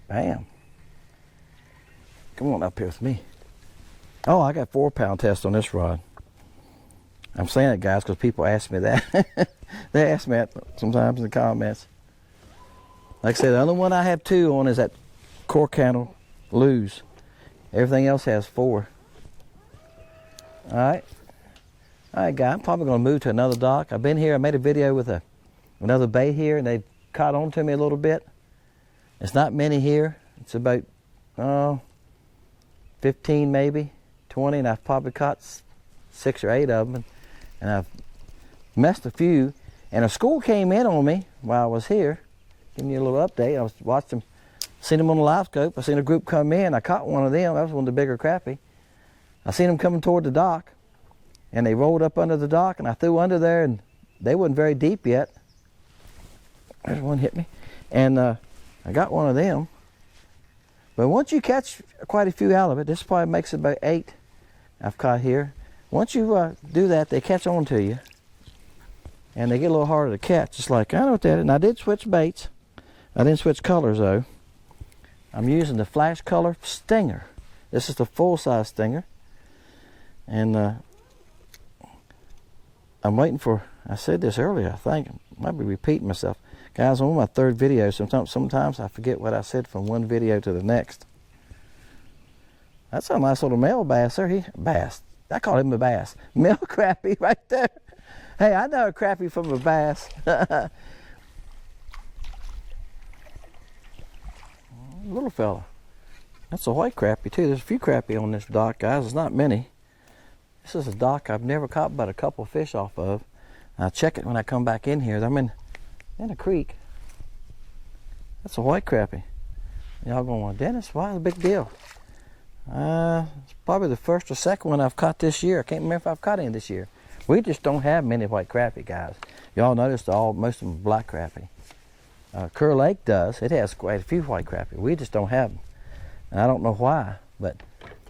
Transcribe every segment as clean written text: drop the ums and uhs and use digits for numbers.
Bam. Come on up here with me. Oh, I got 4-pound test on this rod. I'm saying it, guys, because people ask me that. They ask me that sometimes in the comments. Like I said, the only one I have 2 on is that core candle lose. Everything else has 4. Alright. Alright, guys, I'm probably going to move to another dock. I've been here. I made a video with another bait here, and they caught on to me a little bit. It's not many here. It's about 15 maybe, 20, and I've probably caught 6 or 8 of them. And I've messed a few. And a school came in on me while I was here. Giving you a little update. I was watching them, seen them on the live scope. I seen a group come in. I caught one of them. That was one of the bigger crappie. I seen them coming toward the dock, and they rolled up under the dock, and I threw under there, and they wasn't very deep yet. There's one hit me, and I got one of them. But once you catch quite a few out of it, this probably makes about 8 I've caught here. Once you do that, they catch on to you, and they get a little harder to catch. It's like, I know what that is. And I did switch baits. I didn't switch colors though. I'm using the flash color stinger. This is the full size stinger. And I'm waiting for, I said this earlier, I think, I might be repeating myself. Guys, I'm on my 3rd video, sometimes I forget what I said from one video to the next. That's a nice little male bass there. Bass. I call him a bass. Male crappie right there. Hey, I know a crappie from a bass. Little fella. That's a white crappie too. There's a few crappie on this dock, guys. There's not many. This is a dock I've never caught but a couple fish off of. I'll check it when I come back in here. I'm in a creek. That's a white crappie. Y'all going, well, Dennis, why the big deal? It's probably the 1st or 2nd one I've caught this year. I can't remember if I've caught any this year. We just don't have many white crappie, guys. Y'all noticed most of them are black crappie. Kerr Lake does. It has quite a few white crappie. We just don't have them. And I don't know why, but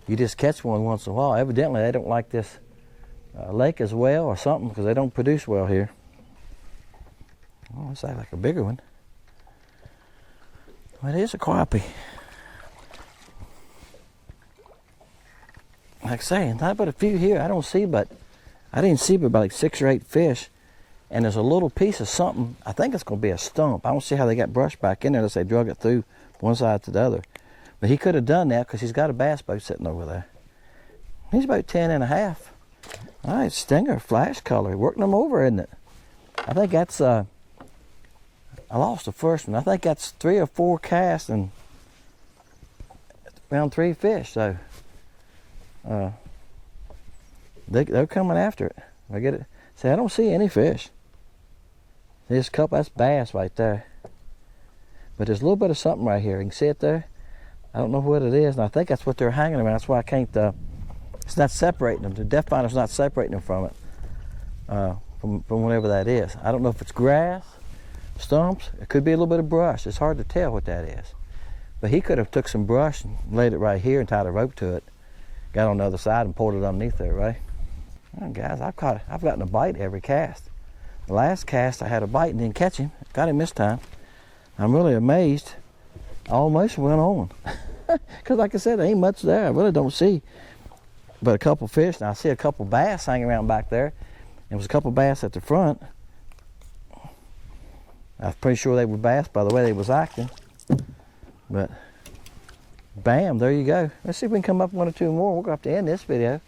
you just catch one once in a while. Evidently, they don't like this lake as well or something, because they don't produce well here. Oh, it's like a bigger one. Well, it is a crappie. Like I say, not but a few here. I didn't see but about like 6 or 8 fish. And there's a little piece of something. I think it's going to be a stump. I don't see how they got brushed back in there unless they drug it through one side to the other. But he could have done that because he's got a bass boat sitting over there. He's about 10.5. All right, stinger, flash color. Working them over, isn't it? I think that's, I lost the first one. I think that's 3 or 4 casts and around 3 fish. So they're coming after it. I get it. See, I don't see any fish. There's a couple, that's bass right there. But there's a little bit of something right here. You can see it there. I don't know what it is, and I think that's what they're hanging around. That's why I can't, it's not separating them. The depth finder's not separating them from it, from whatever that is. I don't know if it's grass, stumps. It could be a little bit of brush. It's hard to tell what that is. But he could have took some brush and laid it right here and tied a rope to it. Got on the other side and pulled it underneath there, right? Well, guys, I've gotten a bite every cast. The last cast I had a bite and didn't catch him. Got him this time. I'm really amazed. I almost went on. Because like I said, there ain't much there. I really don't see but a couple fish. Now I see a couple bass hanging around back there. There was a couple bass at the front. I was pretty sure they were bass by the way they was acting. But bam, there you go. Let's see if we can come up 1 or 2 more. We're going to have to end this video.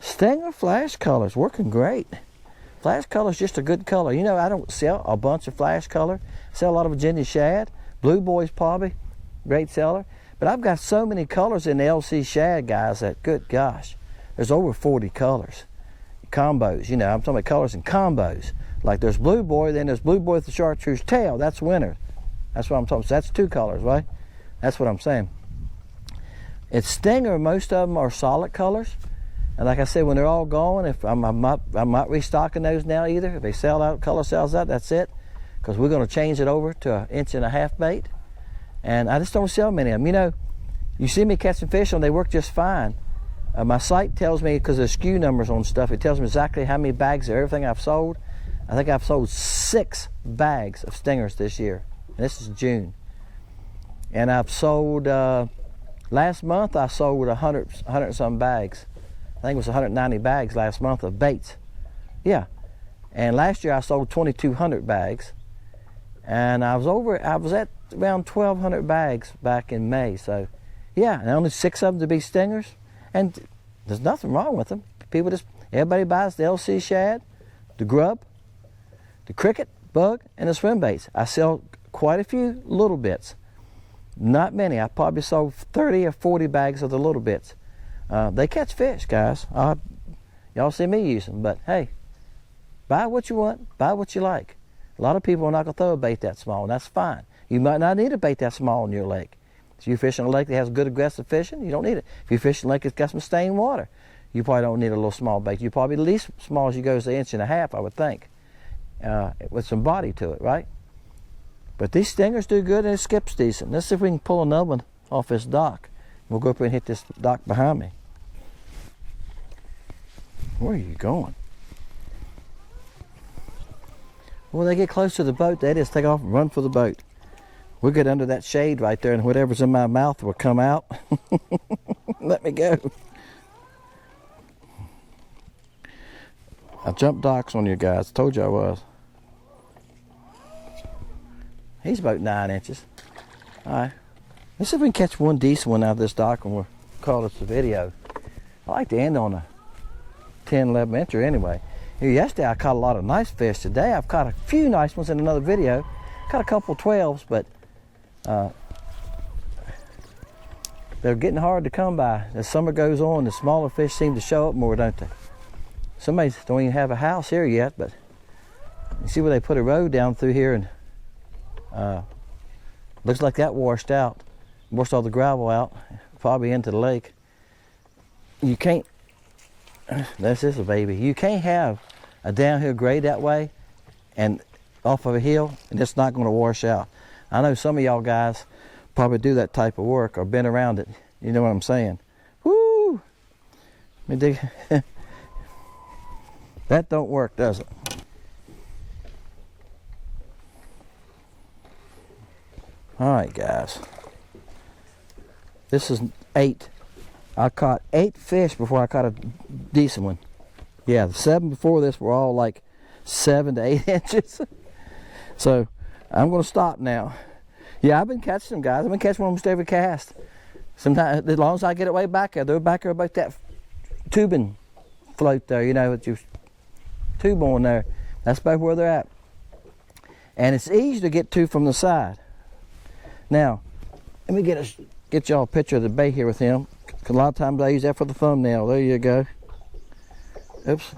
Stinger flash colors, working great. Flash color is just a good color. You know, I don't sell a bunch of flash color. I sell a lot of Virginia shad. Blue Boy's probably great seller. But I've got so many colors in the LC shad, guys, that good gosh. There's over 40 colors. Combos, you know, I'm talking about colors in combos. Like there's Blue Boy, then there's Blue Boy with the chartreuse tail. That's winter. That's what I'm talking about. So that's 2 colors, right? That's what I'm saying. It's Stinger, most of them are solid colors. And like I said, when they're all gone, if I'm not restocking those now either. If they sell out, color sells out, that's it. Because we're going to change it over to 1.5 inch bait. And I just don't sell many of them. You know, you see me catching fish and they work just fine. My site tells me, because there's SKU numbers on stuff, it tells me exactly how many bags of everything I've sold. I think I've sold 6 bags of stingers this year. And this is June. And I've sold, last month I sold 100 and some bags. I think it was 190 bags last month of baits. Yeah. And last year I sold 2,200 bags. And I was at around 1,200 bags back in May. So, yeah, and only 6 of them to be stingers. And there's nothing wrong with them. Everybody buys the LC shad, the grub, the cricket, bug, and the swim baits. I sell quite a few little bits. Not many. I probably sold 30 or 40 bags of the little bits. They catch fish, guys. Y'all see me use them, but hey, buy what you want, buy what you like. A lot of people are not going to throw a bait that small, and that's fine. You might not need a bait that small in your lake. If you fish in a lake that has good aggressive fishing, you don't need it. If you fish in a lake that's got some stained water, you probably don't need a little small bait. You probably, the least small as you go is 1.5 inches, I would think, with some body to it, right? But these stingers do good and it skips decent. Let's see if we can pull another one off this dock. We'll go up here and hit this dock behind me. Where are you going? When they get close to the boat, they just take off and run for the boat. We'll get under that shade right there and whatever's in my mouth will come out. Let me go. I jumped docks on you guys. Told you I was. He's about 9 inches. All right. Let's see if we can catch one decent one out of this dock and we'll call this a video. I like to end on a 10, 11 incher anyway. Yesterday I caught a lot of nice fish. Today I've caught a few nice ones in another video. Caught a couple 12s, but they're getting hard to come by. As summer goes on, the smaller fish seem to show up more, don't they? Somebody don't even have a house here yet, but you see where they put a road down through here, and looks like that washed out, washed all the gravel out, probably into the lake. You can't, this is a baby, you can't have a downhill grade that way and off of a hill and it's not going to wash out. I know some of y'all guys probably do that type of work or been around it. You know what I'm saying? Woo! Let me dig. That don't work, does it? All right, guys. This is 8. I caught 8 fish before I caught a decent one. Yeah, the 7 before this were all like 7 to 8 inches. So I'm going to stop now. Yeah, I've been catching them, guys. I've been catching almost every cast. Sometimes, as long as I get it way back there, they're back there about that tubing float there, you know, with your tube on there. That's about where they're at. And it's easy to get to from the side. Now, let me get y'all a picture of the bait here with him. Because a lot of times I use that for the thumbnail. There you go. Oops.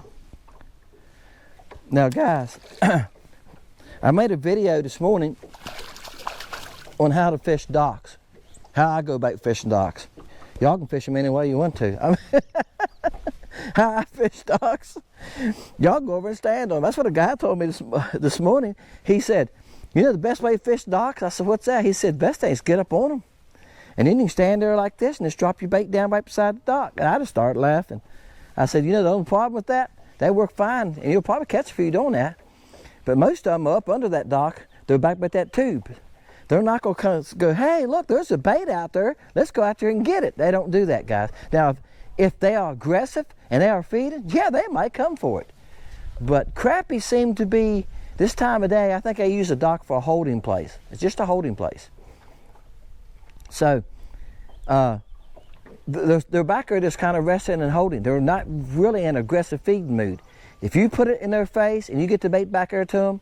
Now, guys, I made a video this morning on how to fish docks. How I go about fishing docks. Y'all can fish them any way you want to. How I fish docks. Y'all go over and stand on them. That's what a guy told me this morning. He said, you know the best way to fish docks? I said, what's that? He said, best thing is get up on them. And then you can stand there like this and just drop your bait down right beside the dock. And I just started laughing. I said, you know the only problem with that? They work fine, and you'll probably catch a few doing that. But most of them are up under that dock. They're back by that tube. They're not going to go, hey, look, there's a bait out there. Let's go out there and get it. They don't do that, guys. Now, if they are aggressive and they are feeding, yeah, they might come for it. But crappie seem to be, this time of day, I think I use a dock for a holding place. It's just a holding place. So, they're back there just kind of resting and holding. They're not really in aggressive feeding mood. If you put it in their face and you get the bait back there to them,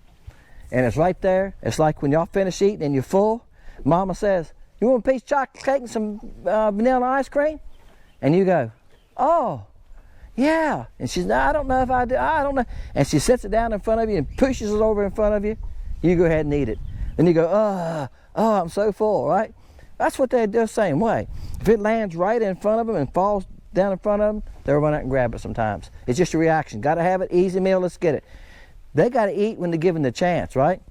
and it's right there, it's like when y'all finish eating and you're full, Mama says, you want a piece of chocolate cake and some vanilla ice cream? And you go, oh, yeah. And she's, no, I don't know if I do, I don't know. And she sets it down in front of you and pushes it over in front of you. You go ahead and eat it. Then you go, oh, I'm so full, right? That's what they're the same way. If it lands right in front of them and falls down in front of them, they'll run out and grab it sometimes. It's just a reaction. Got to have it, easy meal, let's get it. They got to eat when they're given the chance, right?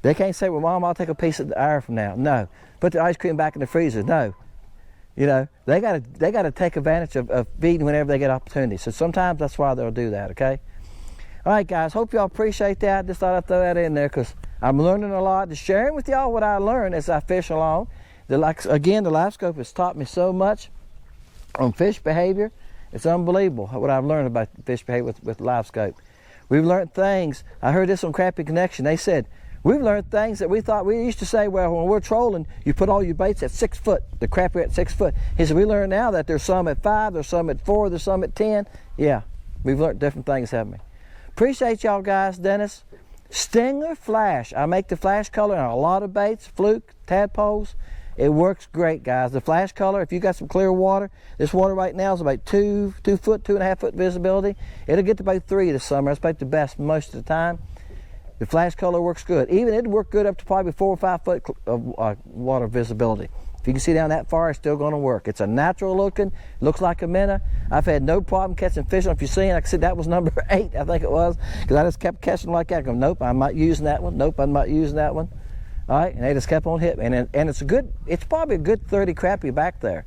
They can't say, well, Mom, I'll take a piece of the hour from now. No. Put the ice cream back in the freezer. No. You know, they gotta take advantage of feeding whenever they get opportunity. So sometimes that's why they'll do that, okay? All right, guys, hope y'all appreciate that. Just thought I'd throw that in there because I'm learning a lot. Just sharing with y'all what I learned as I fish along. Again, the live scope has taught me so much on fish behavior. It's unbelievable what I've learned about fish behavior with live scope. We've learned things. I heard this on Crappie Connection. They said, we've learned things that we thought, we used to say, well, when we're trolling, you put all your baits at 6 foot, the crappie at 6 foot. He said, we learned now that there's some at 5, there's some at 4, there's some at 10. Yeah, we've learned different things, haven't we? Appreciate y'all guys, Dennis. Stinger Flash. I make the flash color on a lot of baits, fluke, tadpoles. It works great, guys. The flash color, if you got some clear water, this water right now is about 2 foot, 2.5 foot visibility. It'll get to about 3 this summer. That's about the best most of the time. The flash color works good. Even it'd work good up to probably 4 or 5 foot of water visibility. If you can see down that far, it's still going to work. It's a natural looking, looks like a minnow. I've had no problem catching fish. If you're seeing, like I said, that was number 8, I think it was, because I just kept catching like that. I go, nope, I'm not using that one. Nope, I'm not using that one. All right, and they just kept on hitting. And it's probably a good 30 crappie back there.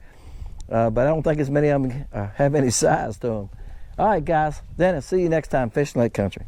But I don't think as many of them have any size to them. All right, guys, Dennis, see you next time, Fishing Lake Country.